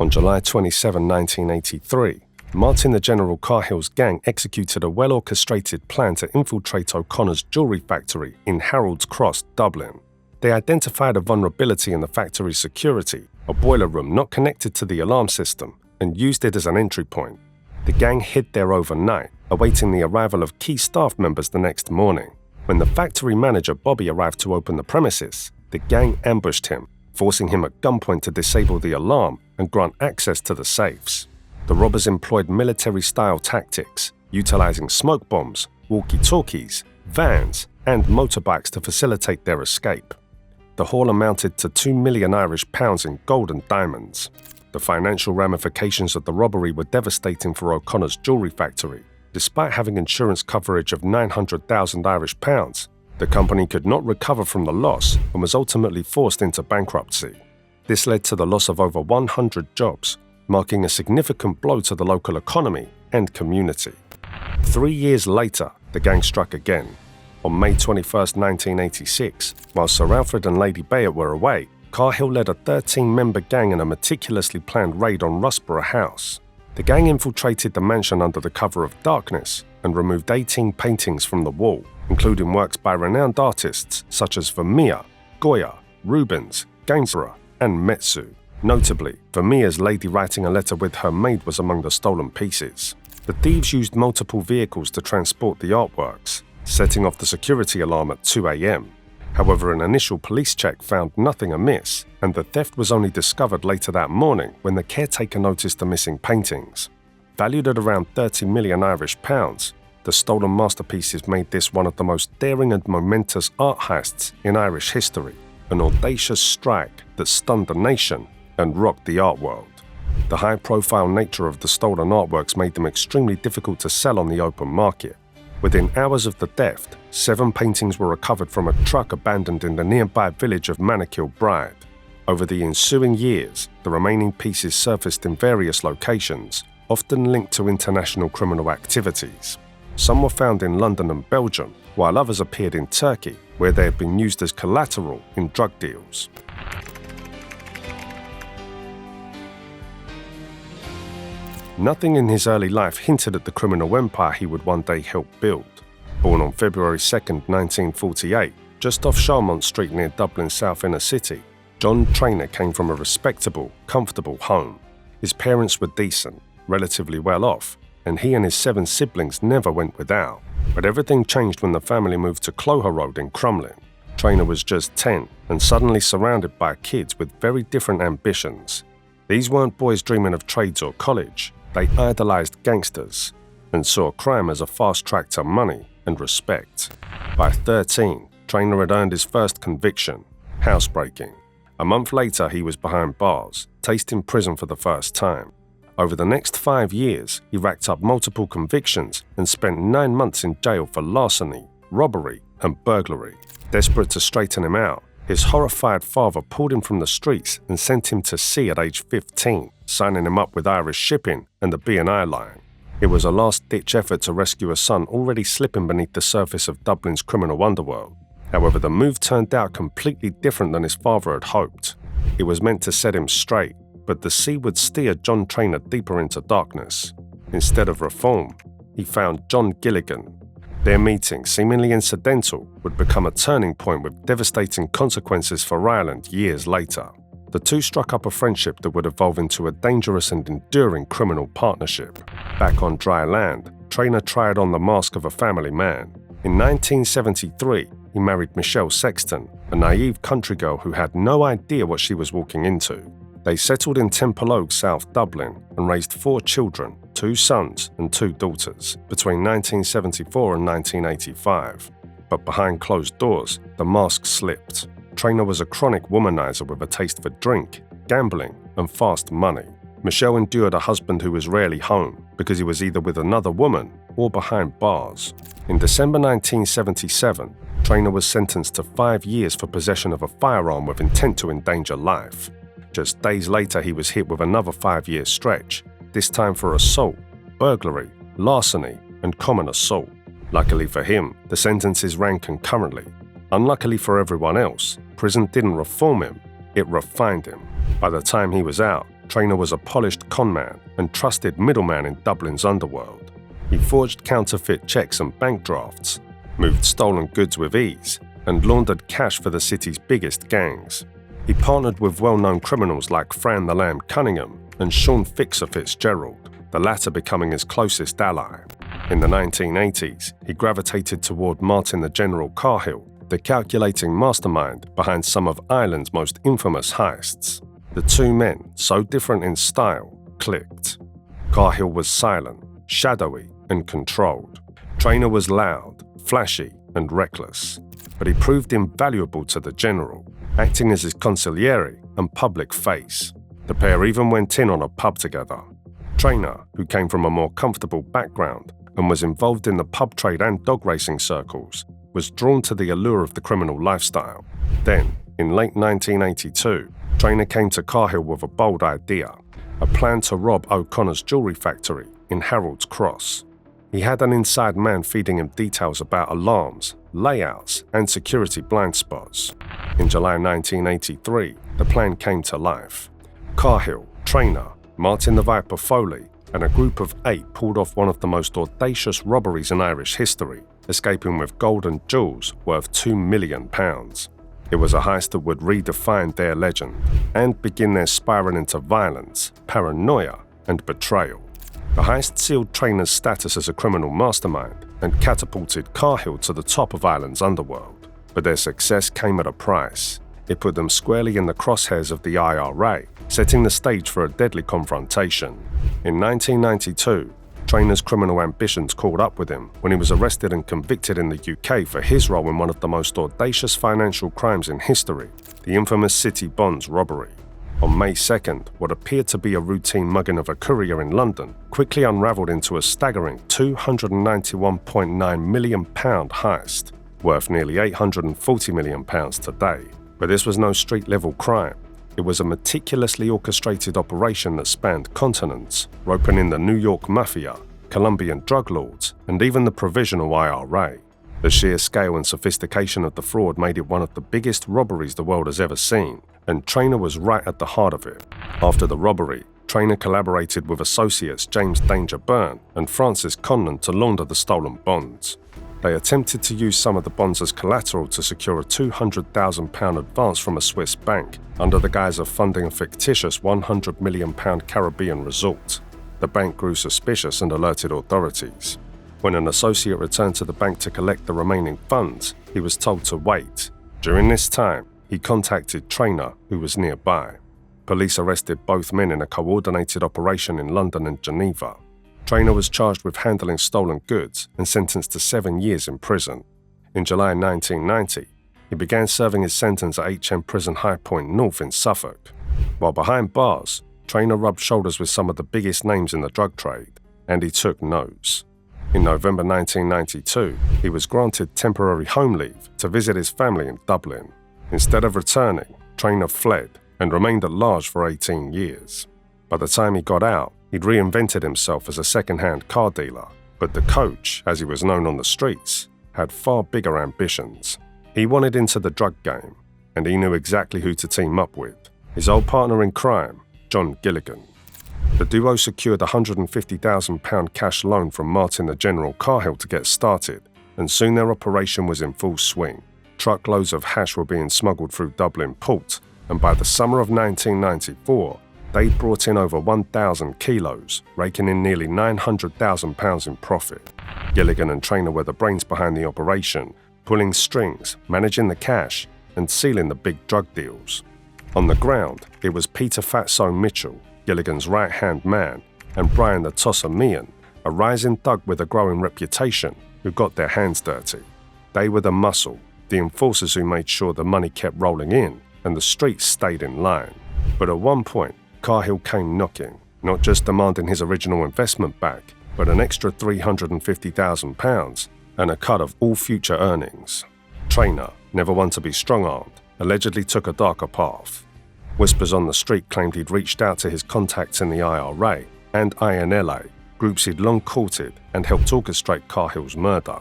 On July 27, 1983, Martin the General Cahill's gang executed a well-orchestrated plan to infiltrate O'Connor's jewellery factory in Harold's Cross, Dublin. They identified a vulnerability in the factory's security, a boiler room not connected to the alarm system, and used it as an entry point. The gang hid there overnight, awaiting the arrival of key staff members the next morning. When the factory manager Bobby arrived to open the premises, the gang ambushed him, forcing him at gunpoint to disable the alarm and grant access to the safes. The robbers employed military-style tactics, utilizing smoke bombs, walkie-talkies, vans, and motorbikes to facilitate their escape. The haul amounted to £2 million in gold and diamonds. The financial ramifications of the robbery were devastating for O'Connor's jewellery factory. Despite having insurance coverage of £900,000, the company could not recover from the loss and was ultimately forced into bankruptcy. This led to the loss of over 100 jobs, marking a significant blow to the local economy and community. 3 years later, the gang struck again. On May 21, 1986, while Sir Alfred and Lady Bayard were away, Cahill led a 13-member gang in a meticulously planned raid on Rusborough House. The gang infiltrated the mansion under the cover of darkness and removed 18 paintings from the wall, including works by renowned artists such as Vermeer, Goya, Rubens, Gainsborough, and Metsu. Notably, Vermeer's Lady Writing a Letter with Her Maid was among the stolen pieces. The thieves used multiple vehicles to transport the artworks, setting off the security alarm at 2 a.m. However, an initial police check found nothing amiss, and the theft was only discovered later that morning when the caretaker noticed the missing paintings. Valued at around £30 million, the stolen masterpieces made this one of the most daring and momentous art heists in Irish history, an audacious strike that stunned the nation and rocked the art world. The high-profile nature of the stolen artworks made them extremely difficult to sell on the open market. Within hours of the theft, 7 paintings were recovered from a truck abandoned in the nearby village of Manakil-Bride. Over the ensuing years, the remaining pieces surfaced in various locations, often linked to international criminal activities. Some were found in London and Belgium, while others appeared in Turkey, where they had been used as collateral in drug deals. Nothing in his early life hinted at the criminal empire he would one day help build. Born on February 2, 1948, just off Charmont Street near Dublin's south inner city, John Traynor came from a respectable, comfortable home. His parents were decent, relatively well off, and he and his 7 siblings never went without. But everything changed when the family moved to Cloher Road in Crumlin. Traynor was just 10 and suddenly surrounded by kids with very different ambitions. These weren't boys dreaming of trades or college. They idolized gangsters and saw crime as a fast track to money and respect. By 13, Traynor had earned his first conviction, housebreaking. A month later, he was behind bars, tasting prison for the first time. Over the next 5 years, he racked up multiple convictions and spent 9 months in jail for larceny, robbery, and burglary. Desperate to straighten him out, his horrified father pulled him from the streets and sent him to sea at age 15, signing him up with Irish Shipping and the B&I Line. It was a last-ditch effort to rescue a son already slipping beneath the surface of Dublin's criminal underworld. However, the move turned out completely different than his father had hoped. It was meant to set him straight, but the sea would steer John Traynor deeper into darkness. Instead of reform, he found John Gilligan. Their meeting, seemingly incidental, would become a turning point with devastating consequences for Ireland years later. The two struck up a friendship that would evolve into a dangerous and enduring criminal partnership. Back on dry land, Traynor tried on the mask of a family man. In 1973, he married Michelle Sexton, a naive country girl who had no idea what she was walking into. They settled in Temple Oak, South Dublin, and raised 4 children, 2 sons and 2 daughters, between 1974 and 1985. But behind closed doors, the mask slipped. Traynor was a chronic womanizer with a taste for drink, gambling, and fast money. Michelle endured a husband who was rarely home because he was either with another woman or behind bars. In December 1977, Traynor was sentenced to 5 years for possession of a firearm with intent to endanger life. Just days later, he was hit with another 5-year stretch, this time for assault, burglary, larceny, and common assault. Luckily for him, the sentences ran concurrently. Unluckily for everyone else, prison didn't reform him, it refined him. By the time he was out, Traynor was a polished conman and trusted middleman in Dublin's underworld. He forged counterfeit checks and bank drafts, moved stolen goods with ease, and laundered cash for the city's biggest gangs. He partnered with well-known criminals like Fran the Lamb Cunningham and Sean Fixer Fitzgerald, the latter becoming his closest ally. In the 1980s, he gravitated toward Martin the General Cahill, the calculating mastermind behind some of Ireland's most infamous heists. The two men, so different in style, clicked. Cahill was silent, shadowy, and controlled. Traynor was loud, flashy, and reckless, but he proved invaluable to the general, acting as his consigliere and public face. The pair even went in on a pub together. Traynor, who came from a more comfortable background and was involved in the pub trade and dog racing circles, was drawn to the allure of the criminal lifestyle. Then, in late 1982, Traynor came to Cahill with a bold idea, a plan to rob O'Connor's jewelry factory in Harold's Cross. He had an inside man feeding him details about alarms, layouts, and security blind spots. In July 1983, the plan came to life. Cahill, Traynor, Martin the Viper Foley, and a group of 8 pulled off one of the most audacious robberies in Irish history, escaping with gold and jewels worth £2 million. It was a heist that would redefine their legend and begin their spiral into violence, paranoia, and betrayal. The heist sealed Traynor's status as a criminal mastermind and catapulted Cahill to the top of Ireland's underworld. But their success came at a price. It put them squarely in the crosshairs of the IRA, setting the stage for a deadly confrontation. In 1992, Traynor's criminal ambitions caught up with him when he was arrested and convicted in the UK for his role in one of the most audacious financial crimes in history, the infamous City Bonds robbery. On May 2nd, what appeared to be a routine mugging of a courier in London quickly unraveled into a staggering £291.9 million heist, worth nearly £840 million today. But this was no street-level crime. It was a meticulously orchestrated operation that spanned continents, roping in the New York Mafia, Colombian drug lords, and even the provisional IRA. The sheer scale and sophistication of the fraud made it one of the biggest robberies the world has ever seen, and Traynor was right at the heart of it. After the robbery, Traynor collaborated with associates James Danger Byrne and Francis Conlon to launder the stolen bonds. They attempted to use some of the bonds as collateral to secure a £200,000 advance from a Swiss bank under the guise of funding a fictitious £100 million Caribbean resort. The bank grew suspicious and alerted authorities. When an associate returned to the bank to collect the remaining funds, he was told to wait. During this time, he contacted Traynor, who was nearby. Police arrested both men in a coordinated operation in London and Geneva. Traynor was charged with handling stolen goods and sentenced to 7 years in prison. In July 1990, he began serving his sentence at HM Prison High Point North in Suffolk. While behind bars, Traynor rubbed shoulders with some of the biggest names in the drug trade, and he took notes. In November 1992, he was granted temporary home leave to visit his family in Dublin. Instead of returning, Traynor fled and remained at large for 18 years. By the time he got out, he'd reinvented himself as a second-hand car dealer, but the coach, as he was known on the streets, had far bigger ambitions. He wanted into the drug game, and he knew exactly who to team up with: his old partner in crime, John Gilligan. The duo secured a £150,000 cash loan from Martin the General Cahill to get started, and soon their operation was in full swing. Truckloads of hash were being smuggled through Dublin port, and by the summer of 1994, they'd brought in over 1,000 kilos, raking in nearly £900,000 in profit. Gilligan and Traynor were the brains behind the operation, pulling strings, managing the cash, and sealing the big drug deals. On the ground, it was Peter Fatso Mitchell, Gilligan's right-hand man, and Brian the Tosser Meehan, a rising thug with a growing reputation, who got their hands dirty. They were the muscle, the enforcers who made sure the money kept rolling in and the streets stayed in line. But at one point, Cahill came knocking, not just demanding his original investment back, but an extra £350,000 and a cut of all future earnings. Traynor, never one to be strong-armed, allegedly took a darker path. Whispers on the street claimed he'd reached out to his contacts in the IRA and INLA, groups he'd long courted and helped orchestrate Cahill's murder.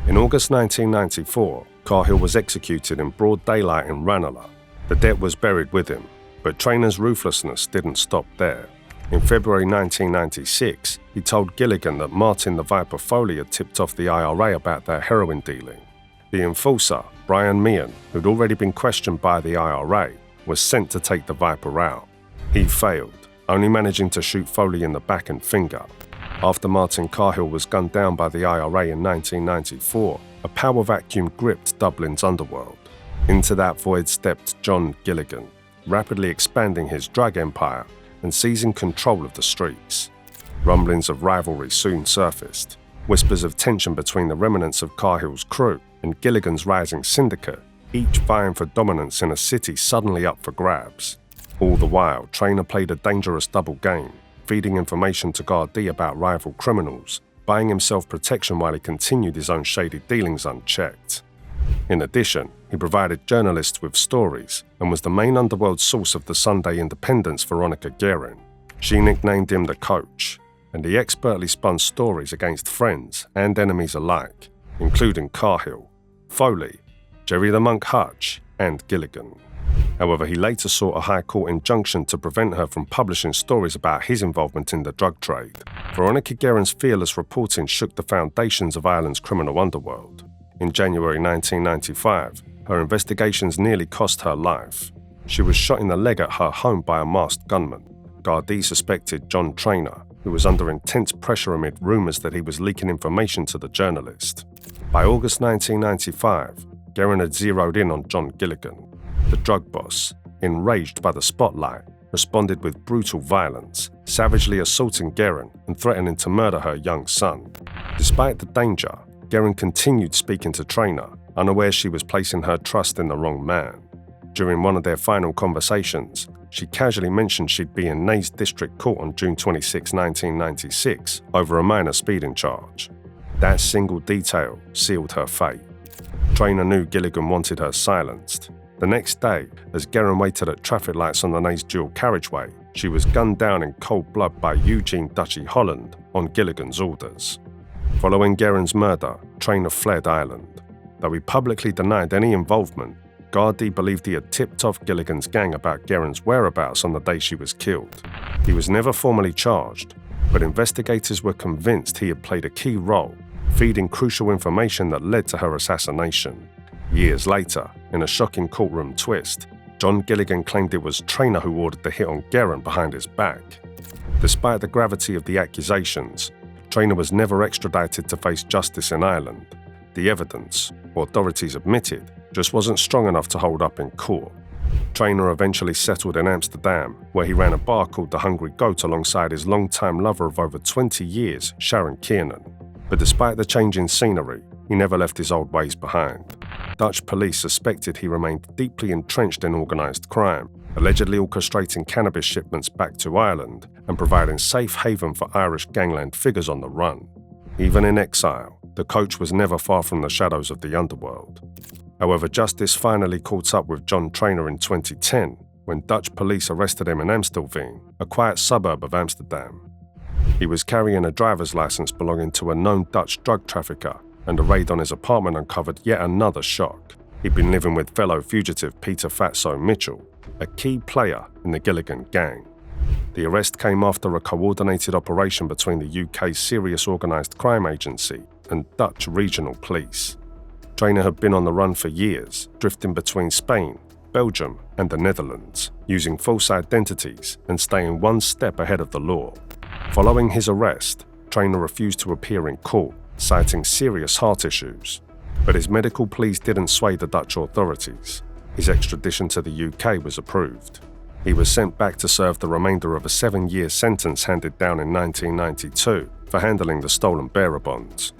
In August 1994, Cahill was executed in broad daylight in Ranelagh. The debt was buried with him. But Traynor's ruthlessness didn't stop there. In February 1996, he told Gilligan that Martin the Viper Foley had tipped off the IRA about their heroin dealing. The enforcer, Brian Meehan, who'd already been questioned by the IRA, was sent to take the Viper out. He failed, only managing to shoot Foley in the back and finger. After Martin Cahill was gunned down by the IRA in 1994, a power vacuum gripped Dublin's underworld. Into that void stepped John Gilligan, rapidly expanding his drug empire and seizing control of the streets. Rumblings of rivalry soon surfaced, whispers of tension between the remnants of Cahill's crew and Gilligan's rising syndicate, each vying for dominance in a city suddenly up for grabs. All the while, Traynor played a dangerous double game, feeding information to Gardaí about rival criminals, buying himself protection while he continued his own shady dealings unchecked. In addition, he provided journalists with stories and was the main underworld source of the Sunday Independent's Veronica Guerin. She nicknamed him the Coach, and he expertly spun stories against friends and enemies alike, including Cahill, Foley, Jerry the Monk Hutch, and Gilligan. However, he later sought a High Court injunction to prevent her from publishing stories about his involvement in the drug trade. Veronica Guerin's fearless reporting shook the foundations of Ireland's criminal underworld. In January 1995, her investigations nearly cost her life. She was shot in the leg at her home by a masked gunman. Gardaí suspected John Traynor, who was under intense pressure amid rumours that he was leaking information to the journalist. By August 1995, Guerin had zeroed in on John Gilligan. The drug boss, enraged by the spotlight, responded with brutal violence, savagely assaulting Guerin and threatening to murder her young son. Despite the danger, Guerin continued speaking to Traynor, unaware she was placing her trust in the wrong man. During one of their final conversations, she casually mentioned she'd be in Naas District Court on June 26, 1996, over a minor speeding charge. That single detail sealed her fate. Traynor knew Gilligan wanted her silenced. The next day, as Guerin waited at traffic lights on the Naas dual carriageway, she was gunned down in cold blood by Eugene Dutchy Holland on Gilligan's orders. Following Guerin's murder, Traynor fled Ireland. Though he publicly denied any involvement, Gardaí believed he had tipped off Gilligan's gang about Guerin's whereabouts on the day she was killed. He was never formally charged, but investigators were convinced he had played a key role, feeding crucial information that led to her assassination. Years later, in a shocking courtroom twist, John Gilligan claimed it was Traynor who ordered the hit on Guerin behind his back. Despite the gravity of the accusations, Traynor was never extradited to face justice in Ireland. The evidence, authorities admitted, just wasn't strong enough to hold up in court. Traynor eventually settled in Amsterdam, where he ran a bar called The Hungry Goat alongside his longtime lover of over 20 years, Sharon Kiernan. But despite the change in scenery, he never left his old ways behind. Dutch police suspected he remained deeply entrenched in organised crime, allegedly orchestrating cannabis shipments back to Ireland and providing safe haven for Irish gangland figures on the run. Even in exile, the Coach was never far from the shadows of the underworld. However, justice finally caught up with John Traynor in 2010 when Dutch police arrested him in Amstelveen, a quiet suburb of Amsterdam. He was carrying a driver's license belonging to a known Dutch drug trafficker, and a raid on his apartment uncovered yet another shock. He'd been living with fellow fugitive Peter Fatso Mitchell, a key player in the Gilligan gang. The arrest came after a coordinated operation between the UK's Serious Organised Crime Agency and Dutch regional police. Traynor had been on the run for years, drifting between Spain, Belgium, and the Netherlands, using false identities and staying one step ahead of the law. Following his arrest, Traynor refused to appear in court, citing serious heart issues. But his medical pleas didn't sway the Dutch authorities. His extradition to the UK was approved. He was sent back to serve the remainder of a 7-year sentence handed down in 1992 for handling the stolen bearer bonds.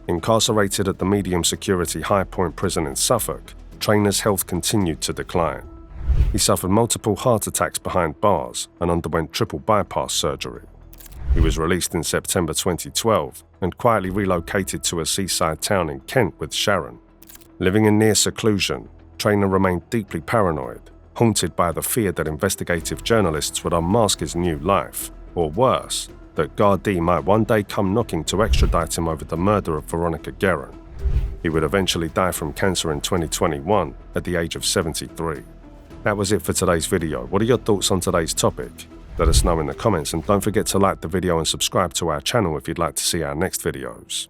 Incarcerated at the medium-security High Point prison in Suffolk, Traynor's health continued to decline. He suffered multiple heart attacks behind bars and underwent triple bypass surgery. He was released in September 2012 and quietly relocated to a seaside town in Kent with Sharon. Living in near seclusion, Traynor remained deeply paranoid, haunted by the fear that investigative journalists would unmask his new life, or worse, that Gardaí might one day come knocking to extradite him over the murder of Veronica Guerin. He would eventually die from cancer in 2021 at the age of 73. That was it for today's video. What are your thoughts on today's topic? Let us know in the comments, and don't forget to like the video and subscribe to our channel if you'd like to see our next videos.